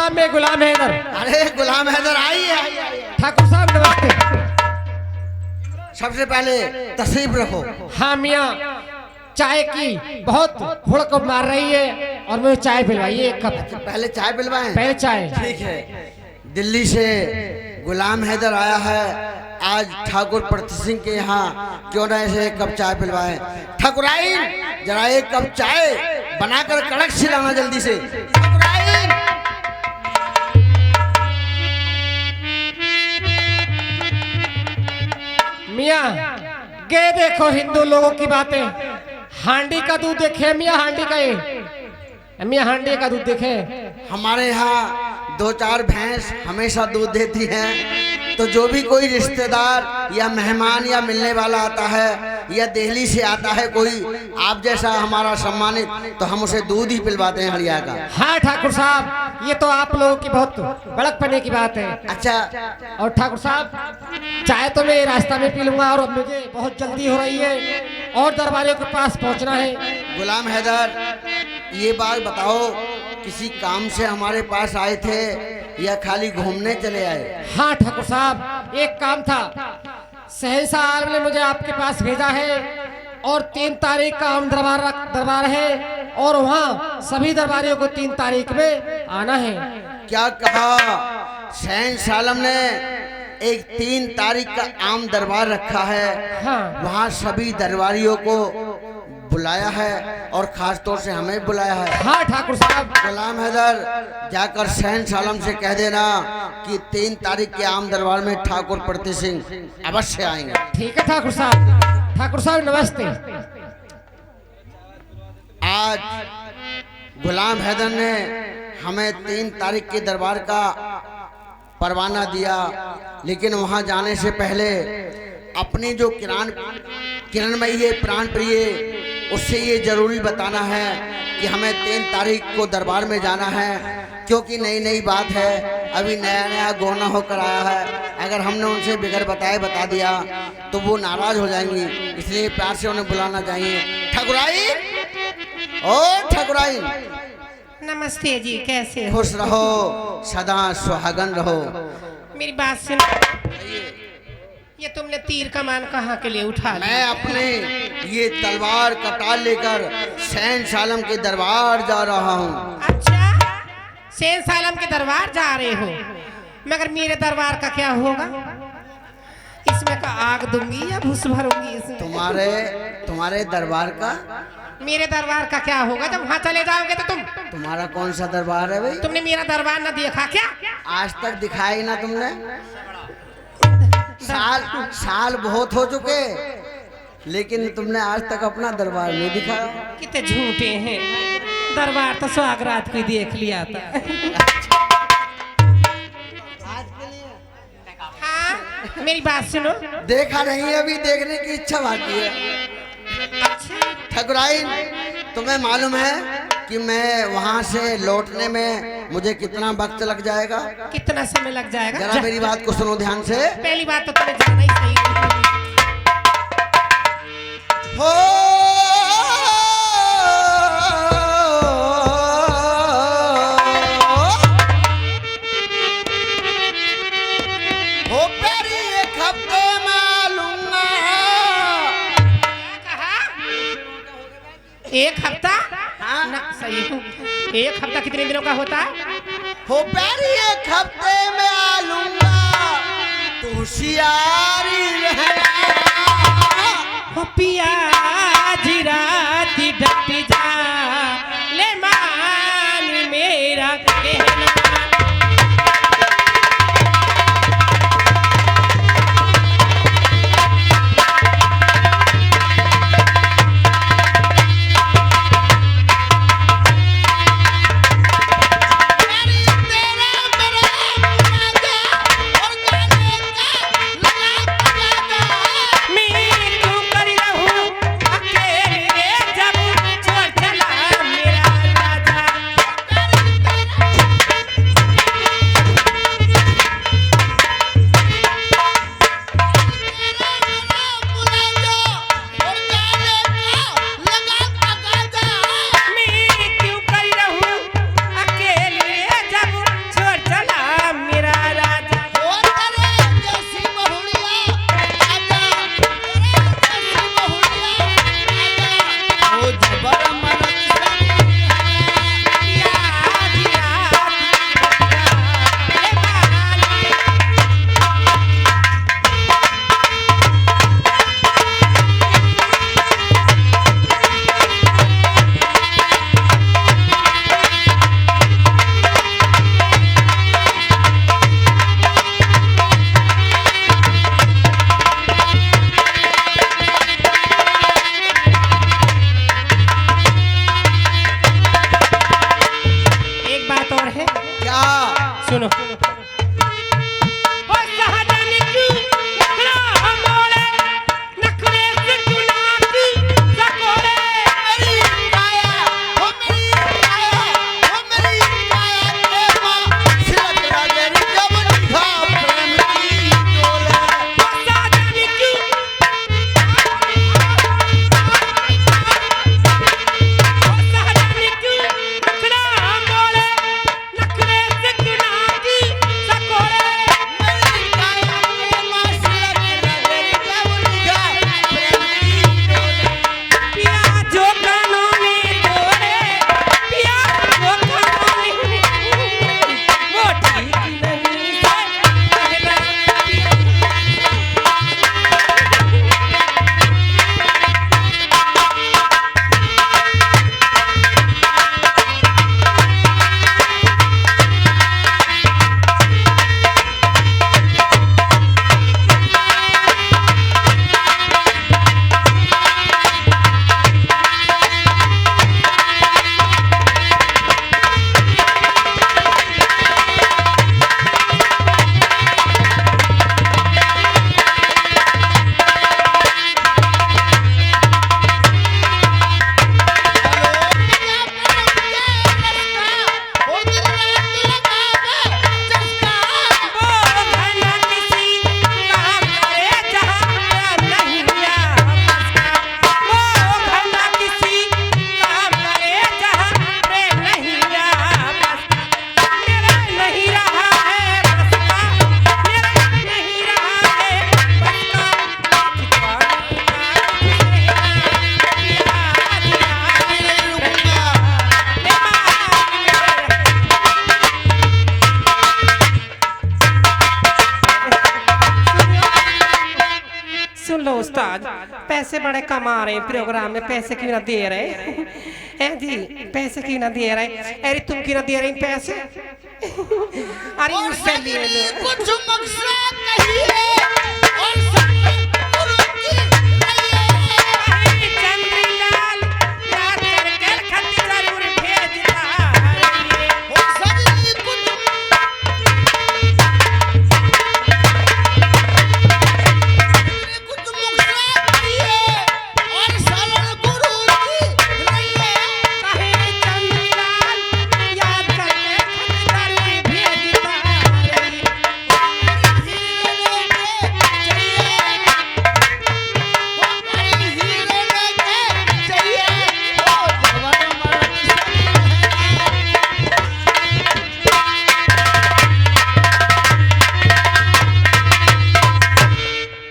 साहब मैं गुलाम हैदर। अरे गुलाम हैदर आइए। ठाकुर साहब नमस्ते। सबसे पहले तशरीफ रखो। हाँ मियाँ, चाय की बहुत हुड़क मार रही है और मुझे चाय पिलवाइए एक कप। पहले चाय पिलवाएं? पहले चाय। ठीक है। दिल्ली से गुलाम हैदर आया है, आज ठाकुर प्रति सिंह के यहाँ क्यों ना ऐसे एक कप चाय पिलवाएं। ठाकुराइन जरा एक कप चाय बनाकर कड़क सिलाना जल्दी से। ठाकुराइन मियाँ गे देखो हिंदू लोगों की बातें, हांडी का दूध देखे मियाँ, हांडी का ये मियाँ हांडी का दूध देखे। हमारे यहाँ 2-4 भैंस हमेशा दूध देती हैं, तो जो भी कोई रिश्तेदार या मेहमान या मिलने वाला आता है या दिल्ली से आता है कोई आप जैसा हमारा सम्मानित, तो हम उसे दूध ही पिलवाते हैं हरिया का। हाँ ठाकुर साहब, ये तो आप लोगों की बहुत बड़कपने की बात है। अच्छा। और ठाकुर साहब चाय तो मैं रास्ता में पी लूंगा और मुझे बहुत जल्दी हो रही है और दरबारियों के पास पहुंचना है। गुलाम हैदर ये बात बताओ, किसी काम से हमारे पास आए थे या खाली घूमने चले आए? हाँ ठाकुर साहब, एक काम था, सहसा आलम ने मुझे आपके पास भेजा है और 3 तारीख का हम दरबार है और वहाँ सभी दरबारियों को 3 तारीख में आना है। क्या कहा? शहंशाह आलम ने एक 3 तारीख का आम दरबार रखा है। हाँ। वहाँ सभी दरबारियों को बुलाया है और खास तौर से हमें बुलाया है। हाँ ठाकुर साहब। गुलाम हैदर जाकर शहंशाह आलम से कह देना कि 3 तारीख के आम दरबार में ठाकुर प्रति सिंह अवश्य आएंगे। ठीक है ठाकुर साहब। ठाकुर साहब नमस्ते। आज गुलाम हैदर ने हमें 3 तारीख के दरबार का परवाना दिया, लेकिन वहां जाने से पहले अपनी जो किरणमयी है प्राण प्रिय, उससे ये जरूरी बताना है कि हमें 3 तारीख को दरबार में जाना है, क्योंकि नई नई बात है, अभी नया नया गोना होकर आया है। अगर हमने उनसे बिगड़ बताए बता दिया तो वो नाराज हो जाएंगी, इसलिए प्यार से उन्हें बुलाना चाहिए। ठाकुराइन, ओ ठाकुराइन, नमस्ते जी, कैसे हो? खुश रहो, सदा सुहागन रहो। मेरी बात सुनो, ये तुमने तीर कमान कहाँ के लिए उठा लिया? मैं अपने ये तलवार कटार लेकर शहंशाह आलम के दरबार जा रहा हूँ। अच्छा, शहंशाह आलम के दरबार जा रहे हो, मगर मेरे दरबार का क्या होगा? इसमें का आग दूंगी या भूस भरूंगी इसमें? तुम्हारे दरबार का? मेरे दरबार का क्या होगा जब वहाँ चले जाओगे तो? तुम्हारा कौन सा दरबार है भाई? तुमने मेरा दरबार ना देखा क्या? आज तक दिखाई ना तुमने? साल बहुत हो चुके, लेकिन तुमने आज तक अपना दरबार नहीं दिखाया। कितने झूठे हैं, दरबार तो स्वागरात को देख लिया था। हाँ, मेरी बात सुनो। देखा नहीं, अभी देखने की इच्छा बाकी है। अच्छा ठाकुराइन, तुम्हें मालूम है कि मैं वहाँ से लौटने में मुझे कितना वक्त लग जाएगा? कितना समय लग जाएगा? जरा मेरी बात को सुनो ध्यान से। पहली बात तो तुम्हें जाना ही सही हो प्यारी एक हफ्ते में लूंगा। एक हफ्ता? हाँ। ना सही है। एक हफ्ता कितने दिनों का होता है? हो प्यारी एक हफ्ते में आ लूंगा, तू होशियारी रहना। हो पिया जी राती डट जा, ले मान मेरा कहना। सुन लो उस्ताद, पैसे बड़े कमा रहे हैं प्रोग्राम में, पैसे क्यों ना दे रहे हैं जी, पैसे क्यों ना दे रहे? अरे तुम क्यों ना दे रही पैसे? अरे उससे ले लो। कुछ मकसद नहीं है और सब गुरु की चंद्रीलाल याद करके खत जरूर भेजना। और सभी कुछ मकसद नहीं है और सरल गुरु की रहिए। कहे चंद्रीलाल याद करके खत जरूर भेजना।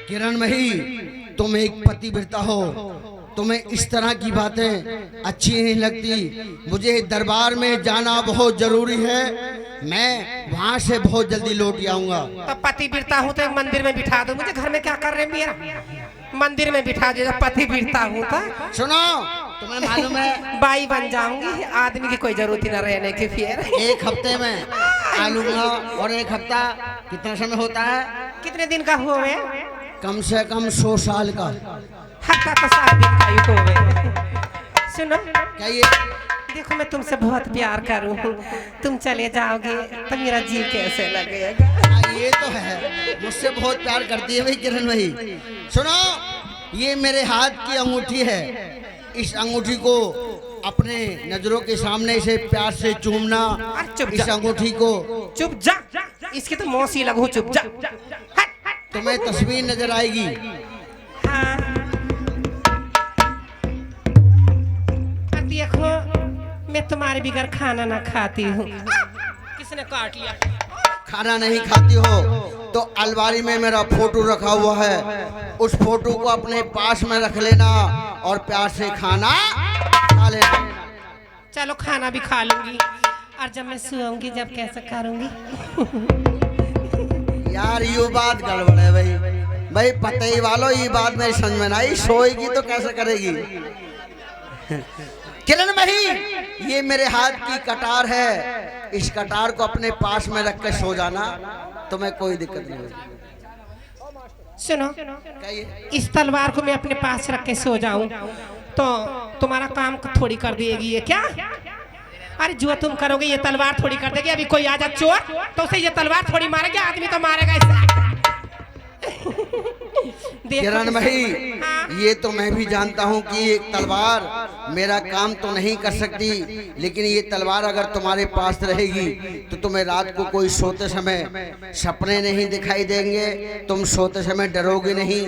किरण मही, तुम एक पतिव्रता हो, तुम्हें इस तरह की बातें अच्छी नहीं लगती। मुझे दरबार में जाना बहुत जरूरी है, मैं वहाँ से बहुत जल्दी लौट आऊंगा। तो पतिव्रता हूँ तो एक मंदिर में बिठा दो मुझे, घर में क्या कर रहे हैं मेरा? मंदिर में बिठा दो, पतिव्रता हूँ तो। सुनो, तुम्हें मालूम है बाई बन जाऊंगी, आदमी की कोई जरूरत ही ना रहने की। फिर एक हफ्ते में आ लूंगा, और एक हफ्ता कितना समय होता है? कितने दिन का हुए? कम से कम 100 साल का। हफ्ता तो 7 दिन का ही हुए। सुनो, क्या ये देखो मैं तुमसे बहुत प्यार करूँ, तुम चले जाओगे तो मेरा जी कैसे लगेगा? ये तो है, मुझसे बहुत प्यार करती है भाई किरण भाई। सुनो, ये मेरे हाथ की अंगूठी है, इस अंगूठी को अपने नजरों के सामने से प्यार से चूमना। चुप इस जा। अंगूठी को चुप जा, इसकी तो मौसी लगू, चुप जा। हट। तुम्हें तस्वीर नजर आएगी। हाँ। देखो मैं तुम्हारे बगैर खाना ना खाती हूँ। किसने काट लिया? खाना नहीं खाती हो तो अलमारी में मेरा फोटो रखा हुआ है, उस फोटो को अपने पास में रख लेना और प्यार से खाना खा लेना। चलो खाना भी खा लूंगी, और जब मैं सोऊंगी जब कैसे करूंगी? यार ये बात गड़बड़ है भाई, भाई पता ही वालों, ये बात मेरी समझ में नहीं, सोएगी तो कैसे करेगी? किरण मही, ये मेरे हाथ की कटार है, इस कटार को अपने पास में रख कर सो जाना, तुम्हें कोई दिक्कत नहीं होगी। सुनो, कहिए। इस तलवार को मैं अपने पास रख के सो जाऊं तो तुम्हारा काम थोड़ी कर देगी ये क्या? अरे जो तुम करोगे ये तलवार थोड़ी कर देगी। अभी कोई आ जा चोर तो उसे ये तलवार थोड़ी मारेगी, आदमी तो मारेगा इसे। किरण मही, हाँ? ये तो मैं भी जानता हूँ कि एक तलवार मेरा काम तो नहीं कर सकती, लेकिन ये तलवार अगर तुम्हारे पास रहेगी तो तुम्हें रात को कोई सोते समय सपने नहीं दिखाई देंगे, तुम सोते समय डरोगे नहीं।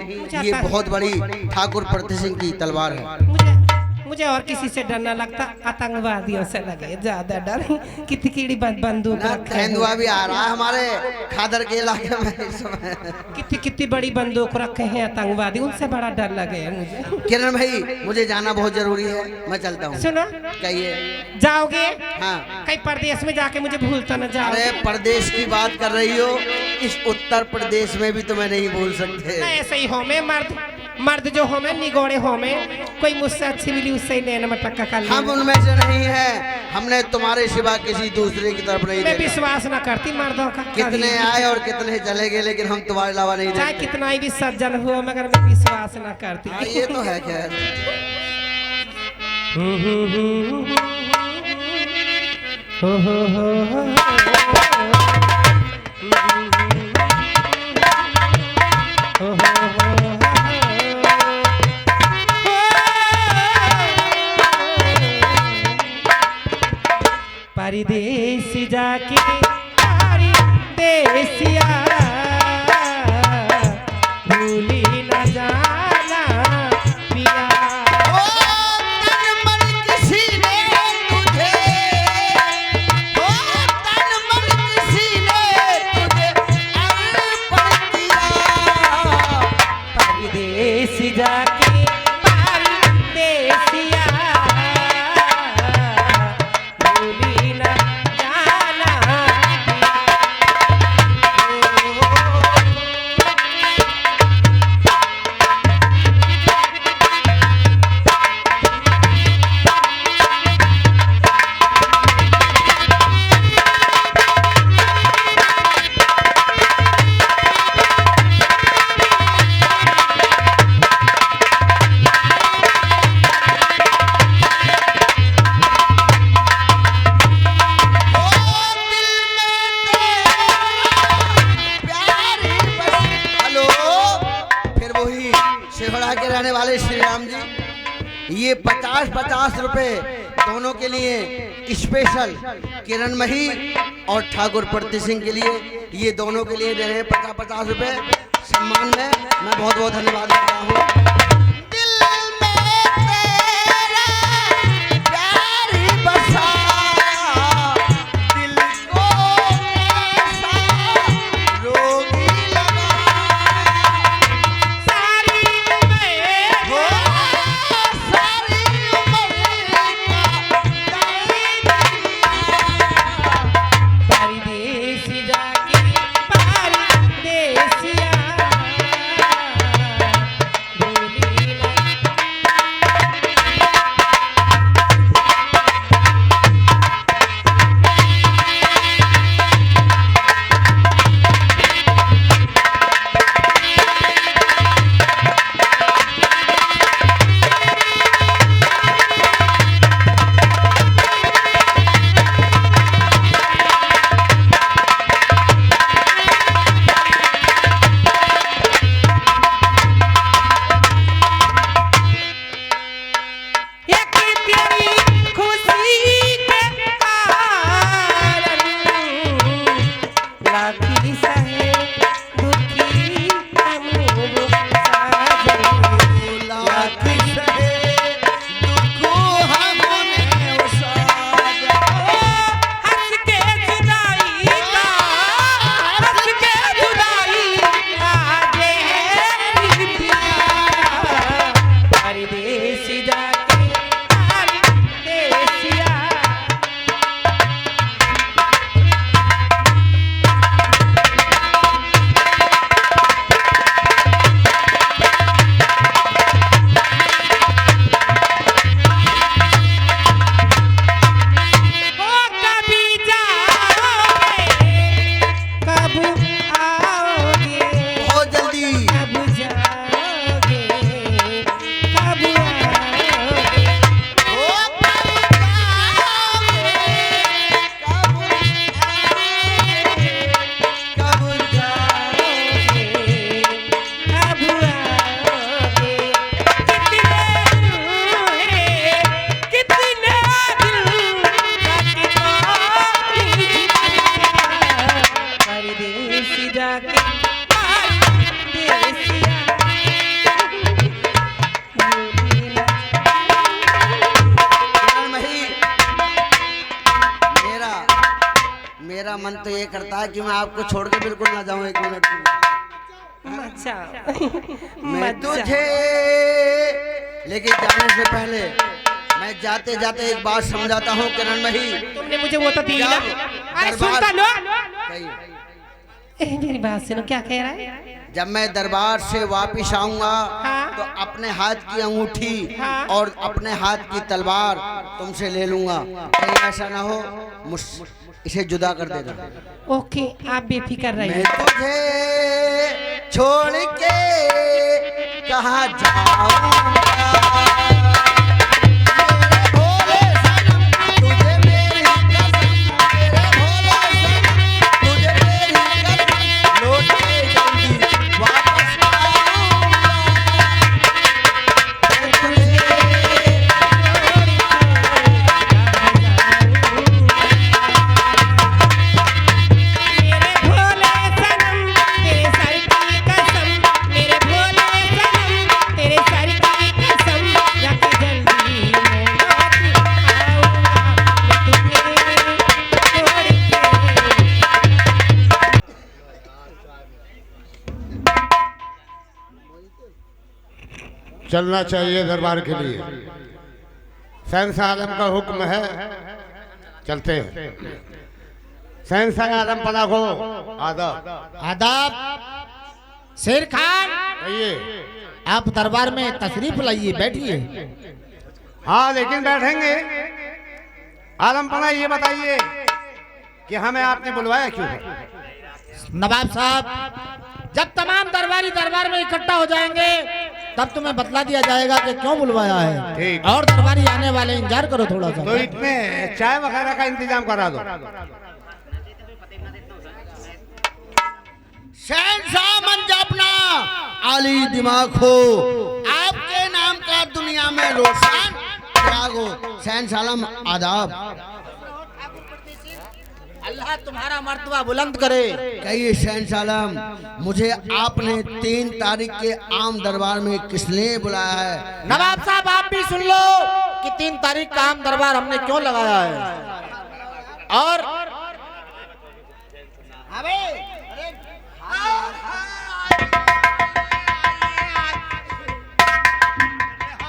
ये बहुत बड़ी ठाकुर प्रताप सिंह की तलवार है। मुझे और किसी से डर न लगता, आतंकवादियों से लगे ज्यादा डर। कितनी कीड़ी बंदूक रखे हैं। तेंदुआ भी आ रहा है हमारे खादर के इलाके में इस समय। कितनी कितनी बड़ी बंदूक रखे हैं आतंकवादी, उनसे बड़ा डर लगे है मुझे। किरण भाई, मुझे जाना बहुत जरूरी है, मैं चलता हूँ। सुनो, कहिए। जाओगे? हाँ। कहीं परदेश में जाके मुझे भूलता न जाओ। अरे प्रदेश की बात कर रही हो, इस उत्तर प्रदेश में भी तुम्हें नहीं भूल सकते। ऐसे ही हो मैं मर्द जो हो मैं निगोड़े हो मैं, कोई मुझसे अच्छी मिली उससे ही लेना मटक्का कर लेना। हम उनमें से नहीं है, हमने तुम्हारे सिवा किसी दूसरे की तरफ नहीं मैं देखा। विश्वास न करती मर्दों का। कितने आए और कितने चले गए, लेकिन हम तुम्हारे अलावा नहीं चाहे देखते। कितना ही भी सज्जन हो मगर मैं विश्वास न करती। हाँ, ये तो है खैर। परदेस जाके परदेसिया भूली न जाना पिया। ओ तन मन किसी ने तुझे, ओ तन मन किसी ने तुझे अर्पण किया। परदेस जाके परदेसिया भूली न जाना पिया। सिहोड़ा के रहने वाले श्री राम जी, ये 50-50 रुपए दोनों के लिए स्पेशल किरणमयी और ठाकुर प्रति सिंह के लिए, ये दोनों के लिए दे रहे हैं 50-50 रुपए सम्मान में। मैं बहुत बहुत धन्यवाद करता हूँ। मेरा मन तो ये करता है कि मैं आपको छोड़ के बिल्कुल ना जाऊं एक मिनट। मैं तुझे लेकिन जाने से पहले मैं जाते जाते एक बात समझाता हूँ किरणमयी। तुमने मुझे वो तो दी ना। अरे सुनता लो। मेरी बात सुनो, क्या कह रहा है? जब मैं दरबार से वापिस आऊंगा हाँ? तो अपने हाथ की अंगूठी हाँ? और अपने हाथ की तलवार तुमसे ले लूंगा। कहीं ऐसा ना हो इसे जुदा कर देना। ओके, आप बेफिक्र रहिए। मैं तुझे छोड़ के कहाँ जाऊंगा। चलना चाहिए दरबार के लिए। शहंशाह आलम का हुक्म है, चलते हैं। शहंशाह आलम पना को आदाब। आदाब। शेर खान, आइए। आप दरबार में तशरीफ लाइए, बैठिए। हाँ लेकिन बैठेंगे। आलम पना ये बताइए कि हमें आपने बुलवाया क्यों है? नवाब साहब, जब तमाम दरबारी दरबार में इकट्ठा हो जाएंगे तब तुम्हें बतला दिया जाएगा कि क्यों बुलवाया है। ठीक। और दरबारी आने वाले इंतजार करो थोड़ा सा। तो इसमें चाय वगैरह का इंतजाम करा दो। शहंशाह मन जापना आली दिमाग हो, आपके नाम का दुनिया में रोशन चिराग हो। शहंशाह आदाब। अल्लाह तुम्हारा मर्तबा बुलंद करे। कहिए शहंशाह, मुझे आपने 3 तारीख के आम दरबार में किस लिए बुलाया है? नवाब साहब आप भी सुन लो कि 3 तारीख का आम दरबार हमने क्यों लगाया है। और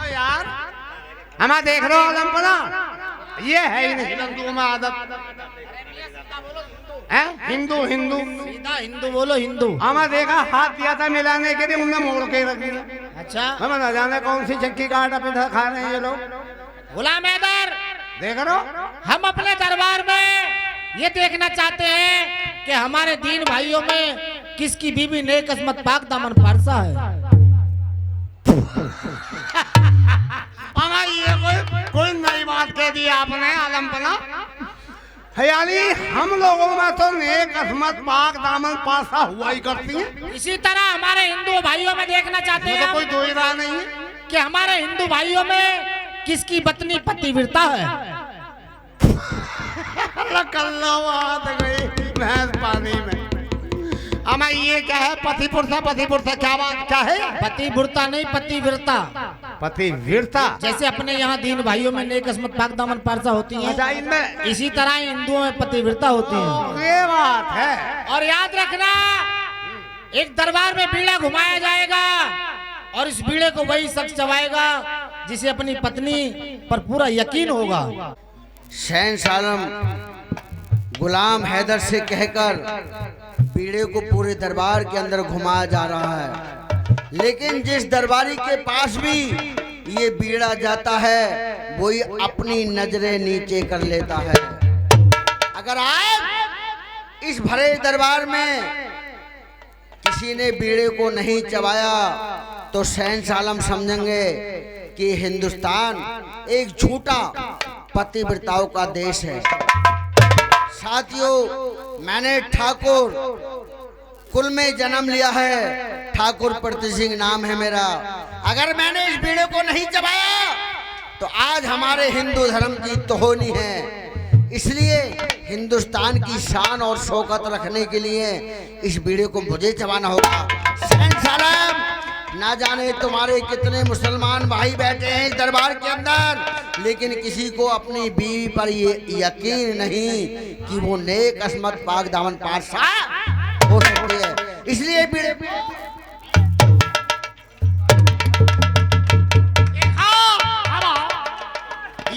यार हमें देख रहे हो आलमपना, ये है ही नहीं हिंदुओं में आदत है। हिंदू हिंदू सीधा हिंदू बोलो, हिंदू। हमें देखा हाथ दिया था मिलाने के लिए, उन्हें मोड़ के रख दिया। अच्छा, हमें न जाने कौन सी चक्की का आटा पिठा खा रहे हैं ये लोग। गुलाम हैदर, देख रहे हो, हम अपने दरबार में ये देखना चाहते हैं कि हमारे दीन भाइयों में किसकी बीवी नेक किस्मत पाक दामन पारसा है। हमें ये कोई नई बात कह दी आपने आलमपना। हयाली हम लोगों में तो नेक किस्मत पाक दामन पासा हुआ ही करती है। इसी तरह हमारे हिंदू भाइयों में देखना चाहते इसमें हैं तो कोई दो ही राह नहीं है कि हमारे हिंदू भाइयों में किसकी पत्नी पतिव्रता है। कल्ला बात गई भैंस पानी में। हमें ये क्या है पतिपुरता क्या बात क्या है? पतिव्रता नहीं, पतिव्रता। पतिव्रता जैसे अपने यहाँ दीन भाइयों में नेक किस्मत पाक दामन पारसा होती अच्छा, है, इनमें इसी तरह हिंदुओं में पतिव्रता होती है। ये बात है। और याद रखना, एक दरबार में बीड़ा घुमाया जाएगा और इस बीड़े को वही शख्स चबाएगा जिसे अपनी पत्नी पर पूरा यकीन होगा। शहंशाह गुलाम हैदर से कहकर बीड़े को पूरे दरबार के अंदर घुमाया जा रहा है, लेकिन जिस दरबारी के पास भी ये बीड़ा जाता है वही अपनी नजरें नीचे कर लेता है। अगर आज इस भरे दरबार में किसी ने बीड़े को नहीं चबाया तो शहंशाह समझेंगे कि हिंदुस्तान एक झूठा पतिव्रताओं का देश है। साथियों, मैंने ठाकुर कुल में जन्म लिया है, ठाकुर प्रति सिंह नाम है मेरा। अगर मैंने इस बीड़े को नहीं चबाया तो आज हमारे हिंदू धर्म की तोहनी है। इसलिए हिंदुस्तान की शान और शौकत रखने के लिए इस बीड़े को मुझे चबाना होगा। शहंशाह, ना जाने तुम्हारे कितने मुसलमान भाई बैठे हैं इस दरबार के अंदर, लेकिन किसी को अपनी बीवी पर ये यकीन नहीं कि वो नेक किस्मत पाक दामन पारसा हो सकती है। इसलिए बीड़े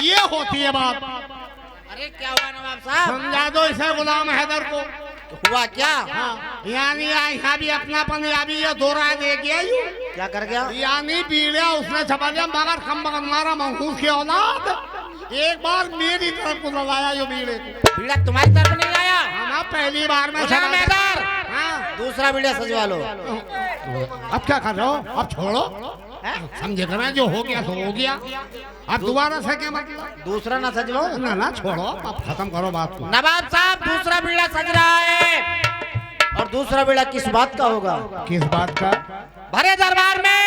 ये होती है बात। अरे क्या हुआ नवाब साहब? समझा दो इसे गुलाम हैदर को। हुआ क्या? यानी यहाँ भी अपनापन ये दो राय दे गया। क्या कर गया? यानी बीड़ा उसने छपा दिया, मगर कम मगर मारा महूस की औलाद एक बार मेरी तरफ को लगाया यो बीड़े को। बीड़ा तुम्हारी तरफ नहीं आया? हाँ, पहली बार में गुलाम हैदर, हाँ। दूसरा बीड़ा सजवा लो। अब क्या कर रहे हो? अब छोड़ो, समझे ना, जो हो गया सो हो गया। अब दोबारा से क्या मतलब? दूसरा ना सजवाओ? ना छोड़ो, अब खत्म करो बात को। नवाब साहब, दूसरा बीड़ा सज रहा है। और दूसरा बीड़ा किस बात का होगा? किस बात का? भरे दरबार में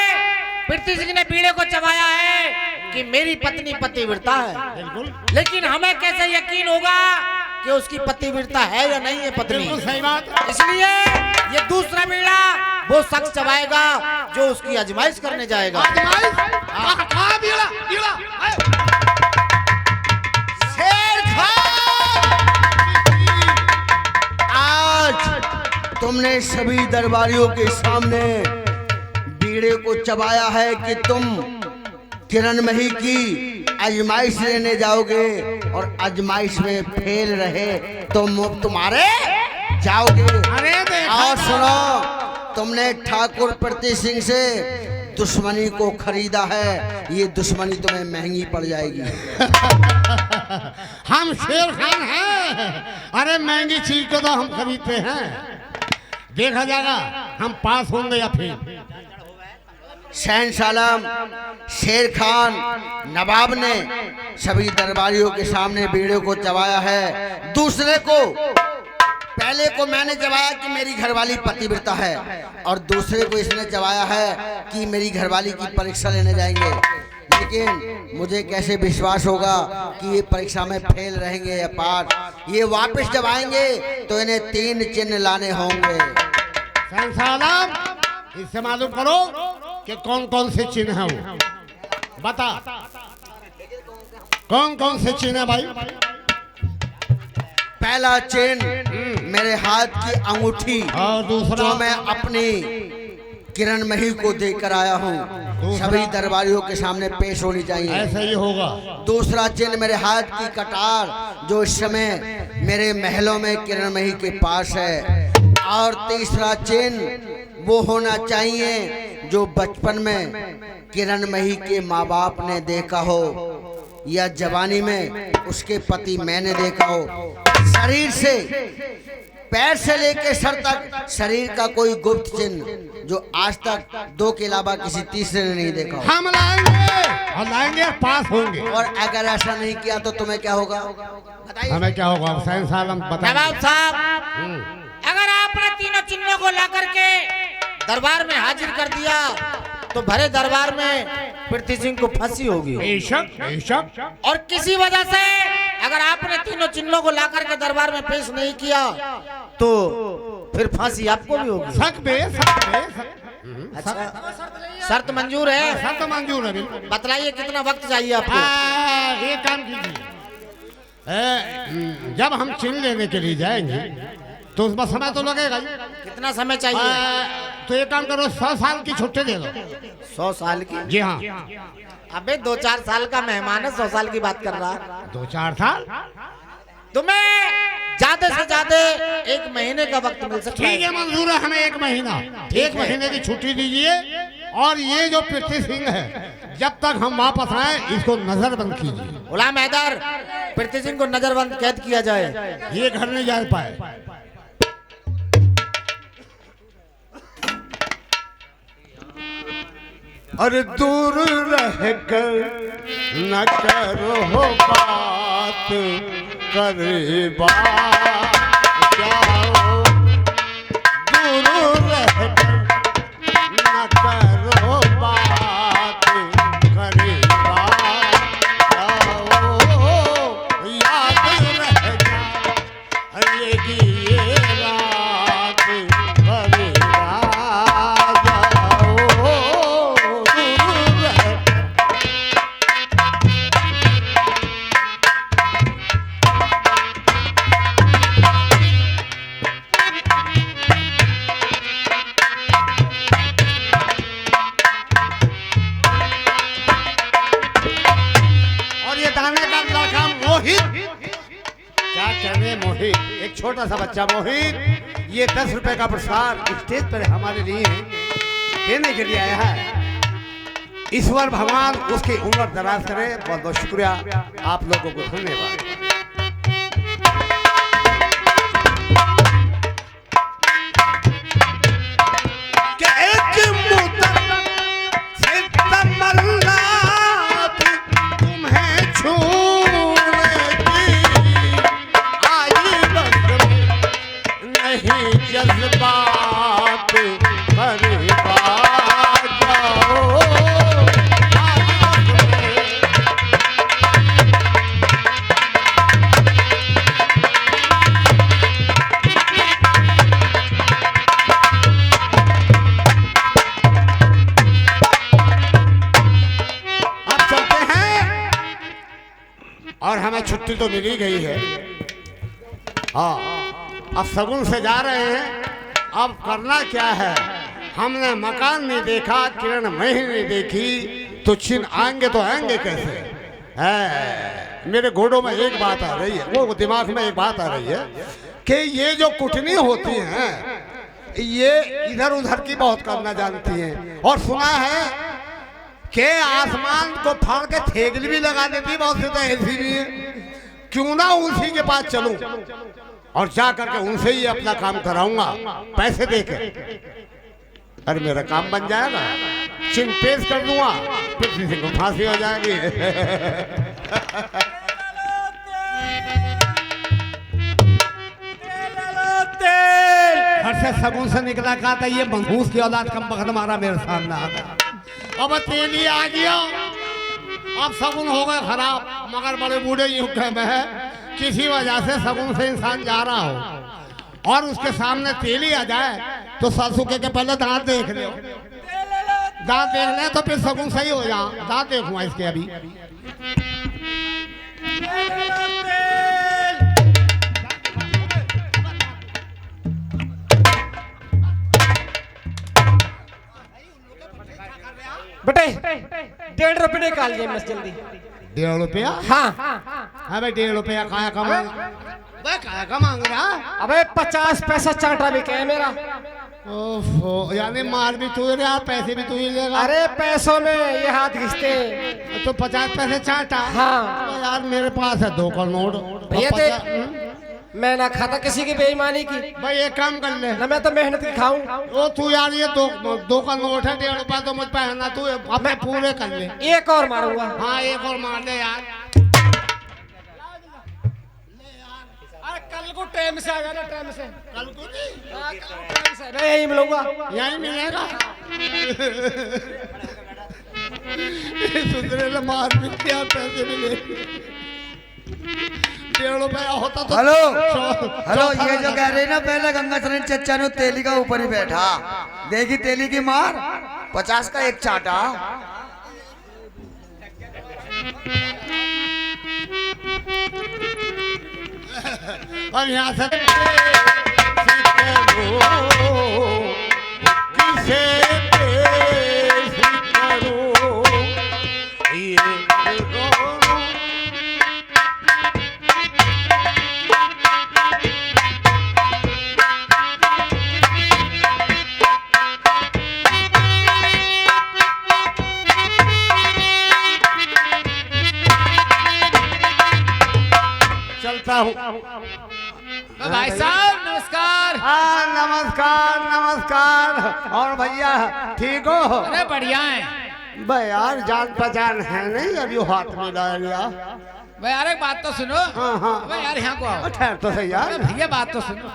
पृथ्वी सिंह ने बीड़े को चबाया है कि मेरी पत्नी पतिव्रता है। बिल्कुल, लेकिन हमें कैसे यकीन होगा कि उसकी पतिव्रता है या नहीं है पत्नी? बिल्कुल सही बात। इसलिए ये दूसरा बीड़ा वो शख्स चबाएगा जो उसकी आजमाइश करने जाएगा। आज तुमने सभी दरबारियों के सामने बीड़े को चबाया है कि तुम किरणमही की आजमाइश लेने जाओगे और आजमाइश में फेल रहे तो तुम्हारे जाओगे। और सुनो, तुमने ठाकुर प्रति सिंह से दुश्मनी को खरीदा है, ये दुश्मनी तुम्हें महंगी पड़ जाएगी। हम शेर खान हैं, अरे महंगी चीज को तो हम खरीदते हैं। देखा जाएगा हम पास होंगे या फिर। शहंशाह शेर खान नवाब ने सभी दरबारियों के सामने बीड़े को चबाया है। दूसरे को पहले को मैंने जवाया कि मेरी घरवाली पतिव्रता है और दूसरे को इसने जवाया है कि मेरी घरवाली की परीक्षा लेने जाएंगे। लेकिन मुझे कैसे विश्वास होगा कि ये परीक्षा में फेल रहेंगे या पास? ये वापस जब आएंगे तो इन्हें 3 चिन्ह लाने होंगे। संसालम, इससे मालूम करो कि कौन कौन से चिन्ह हैं वो। बता कौन कौन से चिन्ह है भाई? पहला चिन्ह मेरे हाथ की अंगूठी, और दूसरा? जो मैं अपनी किरण मही को देकर आया हूँ, सभी दरबारियों के सामने पेश होनी चाहिए। ऐसा ही होगा। दूसरा चिन्ह मेरे हाथ की कटार, जो इस समय मेरे महलों में किरण मही के पास है। और तीसरा चिन्ह वो होना चाहिए जो बचपन में किरण मही के माँ बाप ने देखा हो या जवानी में उसके पति मैंने देखा हो। शरीर से, पैर से लेकर सर तक शरीर का कोई गुप्त चिन्ह जो आज तक 2 के अलावा किसी तीसरे ने नहीं देखा हो। हम लाएंगे और लाएंगे, पास होंगे। और अगर ऐसा नहीं किया तो तुम्हें क्या होगा बताइए। हमें क्या होगा? संसालम बता। नवाब साहब, अगर आपने तीनों चिन्हों को ला करके दरबार में हाजिर कर दिया तो भरे दरबार में पृथ्वी सिंह को फांसी होगी। और किसी वजह से अगर आपने तीनों चिन्हों को ला करके दरबार में पेश नहीं किया तो फिर फांसी आपको भी होगी। अच्छा, शर्त मंजूर है? शर्त मंजूर है बिल्कुल। बतलाइए कितना वक्त चाहिए आपको? एक काम कीजिए, जब हम चिन्ह लेने के लिए जाएंगे तो उसमें समय तो लगेगा ही। कितना समय चाहिए? तो एक काम करो, 100 साल की छुट्टी दे दो। 100 साल की? जी हाँ। अबे 2-4 साल का मेहमान है, 100 साल की बात कर रहा। 2-4 साल? तुम्हें ज्यादा से ज्यादा 1 महीने का वक्त मिल सकता है। ठीक है, मंजूर है हमें 1 महीना। 1 महीने की छुट्टी दीजिए। और ये जो पृथ्वी सिंह है, जब तक हम वापस आए इसको नजरबंद कीजिए। गुलाम हैदर, पृथ्वी सिंह को नजरबंद कैद किया जाए। ये घर नहीं जा पाए। अरे दूर रहकर न करो बात, करीबा जाओ। दूर रहकर न करो बात, करीबा जाओ। याद रह जाएगी ये रात, करीबा जाओ। मोहित, एक छोटा सा बच्चा मोहित, ये 10 रुपए का प्रसाद स्टेज पर हमारे लिए देने के लिए आया है। ईश्वर भगवान उसकी उम्र दराज करे। बहुत बहुत शुक्रिया आप लोगों को, धन्यवाद। जज्बात करीबा जाओ। अब चलते हैं और हमें छुट्टी तो मिली गई है। हाँ, अब सगुन से जा रहे हैं। अब करना क्या है? हमने मकान नहीं देखा, किरण मही नहीं देखी, तो चिन्ह आएंगे तो आएंगे कैसे? मेरे घोड़ों में एक बात आ रही है, वो दिमाग में एक बात आ रही है कि ये जो कुटनी होती हैं, ये इधर उधर की बहुत करना जानती हैं। और सुना है कि आसमान को फाड़ के थेगल भी लगा देती, बहुत से तो ऐसी भी है। क्यों ना उसी के पास चलूं और जा करके उनसे ही अपना काम कराऊंगा पैसे देके। अरे मेरा काम बन जाएगा, चिन्ह पेश कर दूंगा, पृथ्वी सिंह को फांसी हो जाएगी। ऐसे सगुन से निकला कहा था ये मनहूस की औलाद कम वक्त मारा मेरे सामने आ गया। अब तेली आ गया, अब सगुन हो गए खराब। मगर बड़े बूढ़े युग में है, किसी वजह से सगुन से इंसान जा रहा हो और उसके सामने तेली आ जाए तो सासू के पहले दांत देख ले, दांत देख ले तो फिर सगुन सही हो जा। दांत देखूंगा इसके अभी। बेटे 1.5 रुपये निकाल जेब में से जल्दी। 1.5 रुपया? हाँ हाँ भाई 1.5 रुपया काया का मांग, भाई काया का मांग रहा? अबे 50 पैसा चांटा भी क्या है मेरा। ओफो, यानी मार भी तू रहा, पैसे भी तू ही लेगा। अरे पैसों में ये हाथ घिसते। तो 50 पैसे चाटा? हाँ। तो यार मेरे पास है 2 का नोट भैया मैं ना खाता किसी की बेईमानी की। भाई एक काम कर ले ना, मैं तो मेहनत की खाऊं। ओ तू यार ये 2 का नोट है, 1.5 रुपया तो मुझ पे है ना, तू अपने पूरे कर ले। एक और मारूंगा। हाँ एक और मार ले यार। अरे कल को टाइम से आ जाना, टाइम से। कल को नहीं, हाँ, कल को टाइम से मैं यही मिलूंगा। यही मिलेगा। सुधरे ले, मार भी क्या, पैसे भी ले। 1.5 रुपया होता तो। हेलो हेलो, ये जो कह रहे ना पहले गंगा शरण चचा ने तेली का ऊपर ही बैठा, देखी तेली की मार, 50 का एक चाटा। और यहाँ से चलता हूँ। भाई साहब नमस्कार। हाँ नमस्कार नमस्कार। और भैया ठीक हो? अरे बढ़िया है भाई यार जान पहचान है नहीं, अभी वो हाथ में डाल लिया। भाई यार एक बात तो सुनो। हाँ हाँ भाई यार यहाँ को आओ। ठहर तो सही यार। अरे भैया बात तो सुनो।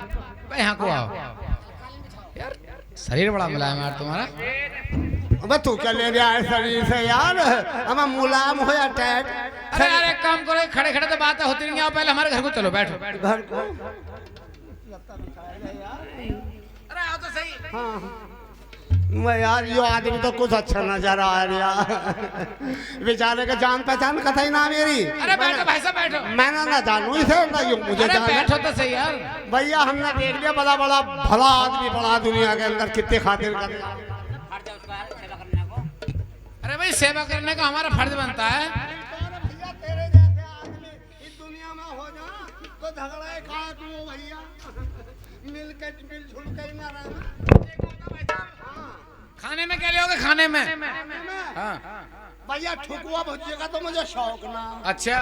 भाई यहाँ को आओ यार, शरीर बड़ा मुलायम है तुम्हारा। अबे तू क्या ले रहा है शरीर से यार, हमें मुलायम हो या टैट। अरे यार एक काम करो, खड़े खड़े तो बातें होती नहीं है, पहले हमारे घर को चलो, बैठो। घर को अरे आओ तो सही। हाँ मैं यार यो आदमी तो कुछ अच्छा नजर आ रहा। बेचारे का जान पहचान कथा ही ना मेरी। अरे बैठो भाई साहब बैठो। मैंने ना जानू इसे ना यूं मुझे अरे जाना। बैठो तो सही यार। भैया हमने देख लिया बड़ा बड़ा भला आदमी, बड़ा दुनिया के अंदर कितने खातिर कर। अरे भाई सेवा करने का हमारा फर्ज बनता है। भैया तेरे जैसे आदमी इस दुनिया में हो जा तो झगड़ा खा तू भैया, मिलजुल के ना रहना। खाने में क्या लोगे? खाने में हाँ। भैया ठुकुआ भुजिएगा तो मुझे शौक ना। अच्छा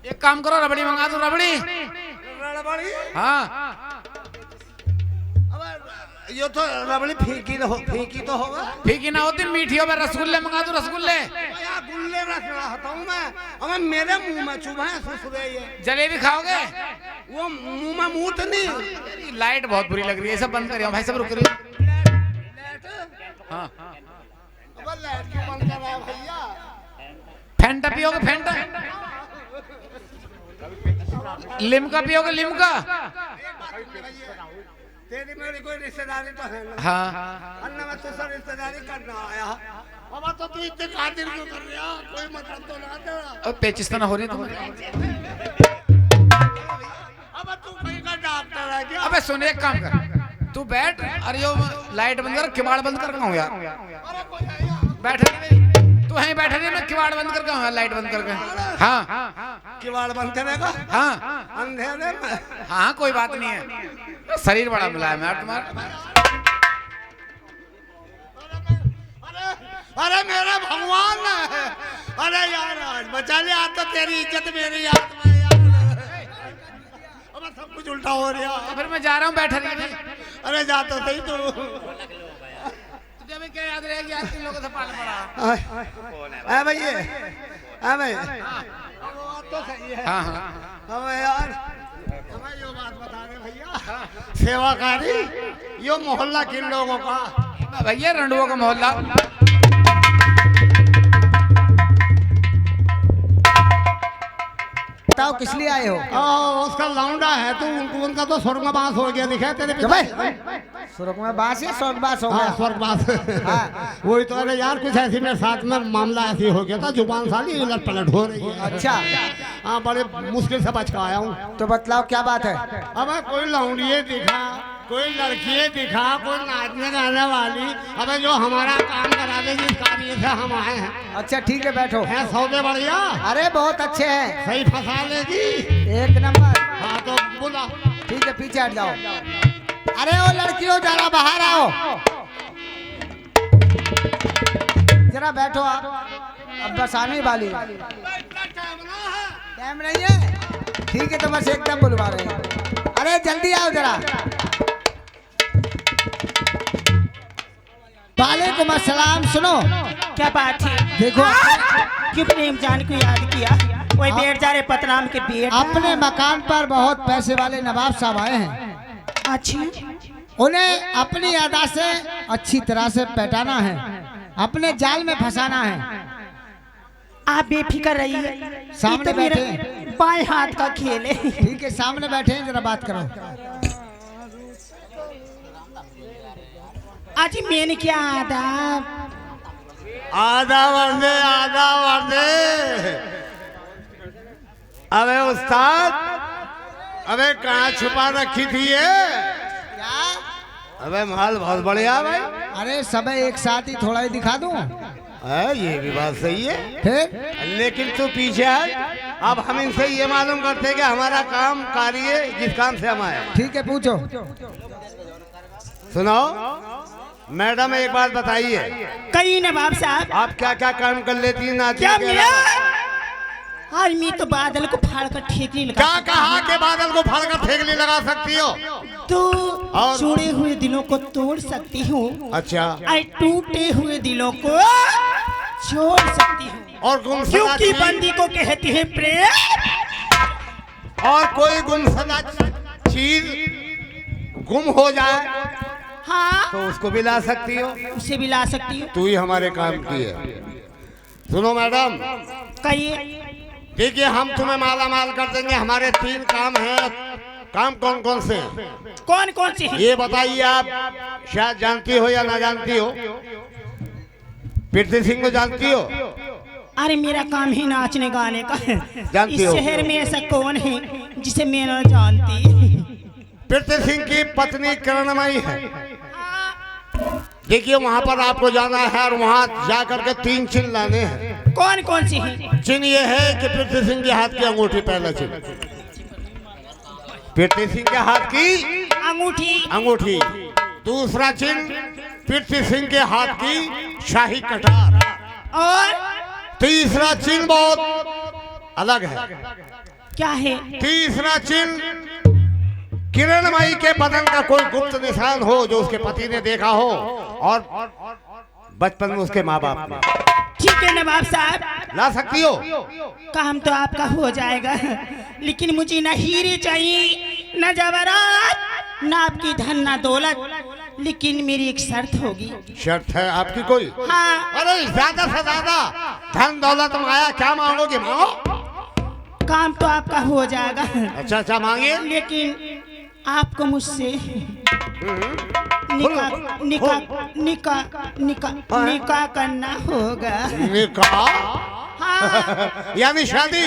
एक काम करो, रबड़ी मंगा दो। रबड़ी रबड़ी? हाँ। अब ये तो रबड़ी फीकी तो होगा। फीकी ना होती, मीठी हो। रसगुल्ले मंगा दो, रसगुल्ले। भैया गुल्ले रस रहा हूँ मैं, अब मेरे मुंह में चुभा है सुसुरे ये। जलेबी खाओगे? वो मुंह में मुंह तो नहीं। लाइट बहुत बुरी लग रही है, सब बंद करिए भाई साहब, रुक रही है। हाँ अब लाइट क्यों बंद कर रहा है भैया? फेंटा पियोगे? फेंटा लिमका पियोगे? लिमका। तेरी मेरी कोई रिश्तेदारी तो है ना? हाँ। अन्ना मैं तुझसे रिश्तेदारी करना आया। अब तो तू इतने कादिर क्यों कर रहा? कोई मतलब तो ना तेरा। अब पेचिस तो ना हो रही तुम्हारी? अब तू कहीं का डॉक्टर है क्या? अबे सुन एक काम कर, तू बैठ। अरे यो लाइट बंद कर, किवाड़ बंद कर कहूँ यार। अरे कोई है यहाँ? बैठ तू यहीं बैठे नहीं, मैं किवाड़ बंद कर कहूँ यार, लाइट बंद करके। हाँ किवाड़ बंद करेगा? हाँ अंधेरे में? हाँ कोई बात नहीं है, शरीर बड़ा मुलायम है यार तुम्हारा। अरे मेरा भगवान है। अरे यार आज बचा ले, आज तो तेरी इज्जत मेरी याद में यार। अब सब कुछ उल्टा हो रहा। तो फिर मैं जा रहा हूँ, बैठा नहीं। अरे जा तो सही तू। तुझे भी क्या याद रहेगी यार, 3 लोगों से पाल पड़ा। है भैया, है भैया। तो सही है। हाँ हाँ। अब यार हमें यो बात बता रहे सेवाकारी यो मोहल्ला किन लोगों का? भैया रंडुओं का मोहल्ला। बताओ किस लिए आए हो? उसका लौंडा है तू, उनका तो स्वर्गवास हो गया दिखा तेरे पिता। स्वर्गवास या स्वर्गवास हो हाँ गया? स्वर्गवास। हाँ। वही तो अरे यार कुछ ऐसी मेरे साथ में मामला ऐसी हो गया था, जुबान साली उलट पलट हो रही है। अच्छा। हाँ बड़े मुश्किल से बच के आया हूँ। तो बतलाओ क्या बात है? अब कोई लौंडिये दिखा, कोई लड़कियाँ दिखा, कोई नाचने गाने वाली, अबे जो हमारा काम करा देगी इस कार्य से हम आए हैं। अच्छा ठीक है बैठो। है सौदे बढ़िया? अरे बहुत अच्छे हैं। सही फंसा लेगी। एक नंबर। हाँ तो बोला। ठीक है पीछे हट जाओ। अरे वो लड़कियों जरा बाहर आओ, जरा बैठो आप। अब बस आने वाली है। टाइम नहीं है? ठीक है तो बस एकदम बुलवा रहे हैं। अरे जल्दी आओ जरा। वालेकुम अस्सलाम। सुनो क्या बात है? देखो क्यों प्रेम जान को याद किया? वही बैठ जा रहे पतराम के पेट। अपने मकान पर बहुत पैसे वाले नवाब साहब आए हैं। अच्छा, उन्हें अपनी अदा से अच्छी तरह से पहचाना है, अपने जाल में फंसाना है। आप बेफिक्र रहिए, सामने ये तो मेरा बैठे। बाएं हाथ का खेल है। ठीक है सामने बैठे हैं, जरा बात करो। आज मैंने क्या आदाब? आधा वर्दे, आधा वर्दे। अबे उस्ताद, अबे कहाँ छुपा रखी थी ये? क्या? अबे माल बहुत बढ़िया भाई। अरे सब एक साथ ही थोड़ा ही दिखा दूं? ये भी बात सही है, फिर लेकिन तू पीछे हट। अब हम इनसे ये मालूम करते हैं कि हमारा काम कार्य जिस काम से हम आए। ठीक है पूछो। सुनो मैडम, एक बात बताइए, कहीं नवाब साहब, आप क्या क्या काम कर लेती हैं नाचने क्या के मिला? अलावा? आदमी तो बादल को फाड़ कर ठेकने लगा। क्या कहा के बादल को फाड़ कर ठेकने लगा सकती हो? तो और? जुड़े हुए दिलों को तोड़ सकती हूँ, अच्छा। और टूटे हुए दिलों को जोड़ सकती हूँ। और गुमशुदा क्योंकि चीज? बंदी को कहते हैं प्रेम। और कोई गुमशुदा चीज गुम हो जाए हाँ, तो उसको भी ला सकती हो। उसे भी ला सकती हूँ। तू ही हमारे काम की है। सुनो मैडम, कहिए। देखिए हम तुम्हें माला माल कर देंगे। हमारे 3 काम हैं। काम कौन कौन से हैं? कौन कौन सी है? ये बताइए, आप शायद जानती हो या ना जानती हो। पीरती सिंह को जानती हो? अरे मेरा काम ही नाचने गाने का है। जानती इस हो? शहर में ऐसा कौन है जिसे मैं न जानती? पीरती सिंह की पत्नी किरणमयी है। देखिए वहां पर आपको जाना है और वहां जाकर के 3 चिन्ह लाने हैं। कौन कौन सी है? चिन्ह ये है कि पीरती सिंह के हाथ की अंगूठी, पहला चिन्ह पीरती सिंह के हाथ की अंगूठी। अंगूठी। दूसरा चिन्ह पीरती सिंह के हाथ की शाही कटार। और तीसरा चिन्ह बहुत अलग है। क्या है? तीसरा चिन्ह किरणमयी के बदन का कोई गुप्त निशान हो जो उसके पति ने देखा हो और बचपन में उसके माँ बाप ने। ठीक है नवाब साहब, ला सकती हो। काम तो आपका हो जाएगा, लेकिन मुझे न हीरे चाहिए, न जवाहरात, न आपकी धन, न दौलत, लेकिन मेरी एक शर्त होगी। शर्त है आपकी कोई? हाँ। अरे ज्यादा से ज्यादा धन दौलत माया क्या मांगोगे? मांगो। काम तो आपका हो जाएगा, अच्छा अच्छा मांगिए। लेकिन आपको मुझसे निकाह करना होगा। निकाह? हाँ। यानी शादी?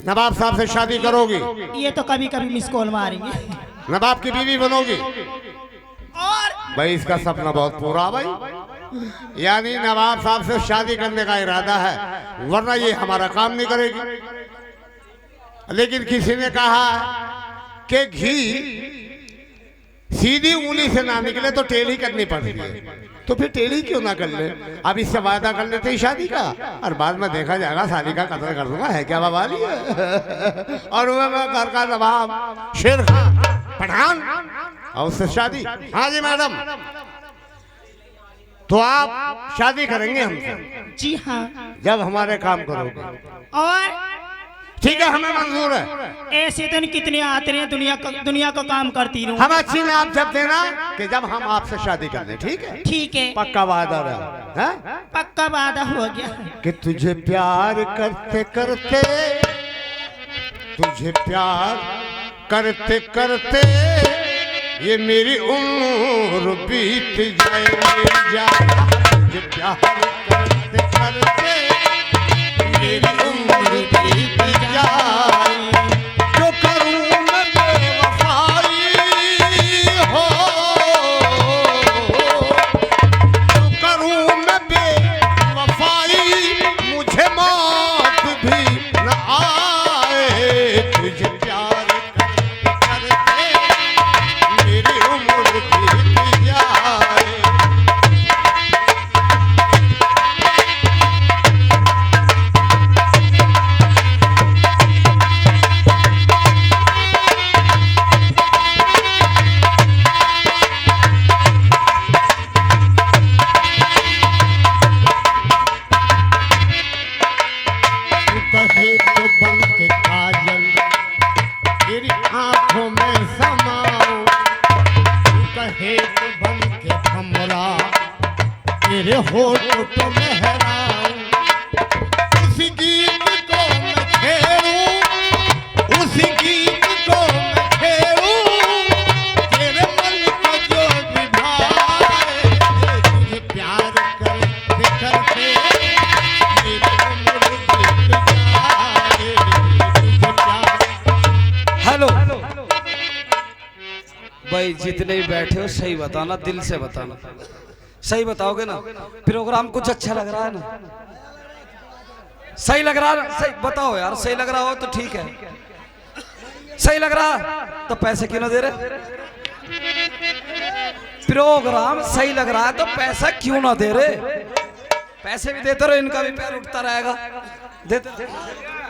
नवाब साहब से शादी करोगी? ये तो कभी कभी मिस कॉल मारेंगे। नवाब की बीवी बनोगी? और भाई इसका सपना बहुत पूरा भाई। यानी नवाब साहब से शादी करने का इरादा है, वरना ये हमारा काम नहीं करेगी। लेकिन किसी ने कहा कि घी सीधी उंगली से ना निकले तो टेढ़ी करनी पड़ती है, तो फिर टेढ़ी क्यों ना कर ले? अब इससे वायदा कर लेते ही शादी का, और बाद में देखा जाएगा, शादी का कत्ल कर दूंगा। है क्या बवाली है? और मैं घर का नवाब शेर खान पठान और उससे शादी। हाँ जी मैडम, तो आप शादी करेंगे हमसे? जी हाँ। जब हमारे काम करोगे। और ठीक है, हमें मंजूर है। ऐसे तो कितने आते हैं दुनिया का काम करती रहूं। हम अच्छी नाम जब देना कि जब हम आपसे शादी कर लें, ठीक है? ठीक है, पक्का वादा रहा है? पक्का वादा हो गया कि तुझे प्यार करते करते, तुझे प्यार करते करते ये मेरी उम्र बीत जाए, तुझे प्यार करते करते मेरी उम्र बीत जाए। जो करूं मैं बेवफाई हो, जो करूं मैं बेवफाई, मुझे मौत भी न आए। तुझे प्यार करते करते मेरी उम्र बीत जाए। कहे तो बन के काजल तेरी आंखों में समाओ, तू कहे तो बन के भमरा तेरे होठों पे लहराऊं। उसी गीत को मैं छेड़ूं, उसी गीत को मैं छेड़ूं, तेरे मन को जो भी भाए। तुझे प्यार करते करते मेरी उम्र बीत जाए। तुझे प्यार हेलो भाई, जितने भी बैठे हो सही बताना, दिल से बताना। सही बताओगे ना? प्रोग्राम कुछ अच्छा लग रहा है ना? सही लग रहा है? सही बताओ यार, सही लग रहा हो तो ठीक है। सही लग रहा तो पैसे क्यों ना दे रहे? प्रोग्राम सही लग रहा है तो पैसा क्यों ना दे रहे? पैसे भी देते रहो, इनका भी पैर उठता रहेगा। देते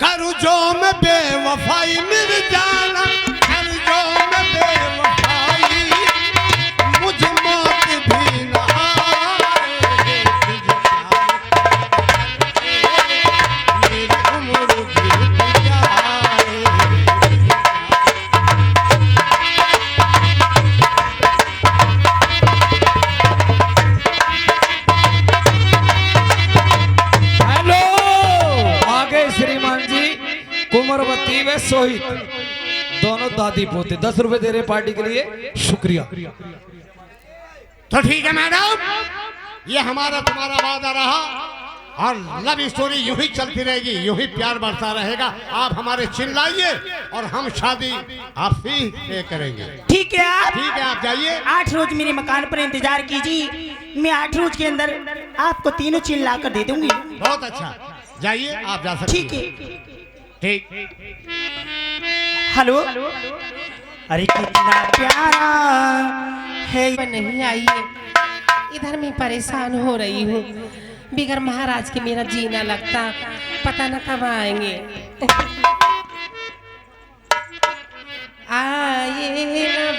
करूं जो मैं बेवफाई मिल जाना, करूं जो मैं बेवफाई, मुझे मौत भी न आए। तुझे प्यार करते मेरी उम्र बीत जाए। हेलो, आगे श्रीमान जी कुंवरवती व सोहित दोनों दादी पोते 10 रुपए दे रहे पार्टी के लिए, शुक्रिया। तो ठीक है मैडम, ये हमारा तुम्हारा वादा रहा और लव स्टोरी यूं ही चलती रहेगी, यूं ही प्यार बढ़ता रहेगा। आप हमारे चिल्लाइए और हम शादी आपसे ही करेंगे। ठीक है। ठीक है, आप जाइए। 8 रोज मेरे मकान पर इंतजार कीजिए, मैं 8 रोज के अंदर आपको तीनों चिल्ला कर दे दूंगी। बहुत अच्छा, जाइए, आप जा सकते ठीक हैं। है। ठीक। हेलो, अरे कितना प्यारा है। नहीं आई है, इधर मैं परेशान हो रही हूँ। बिगर महाराज के मेरा जीना लगता, पता न कब आएंगे। आए न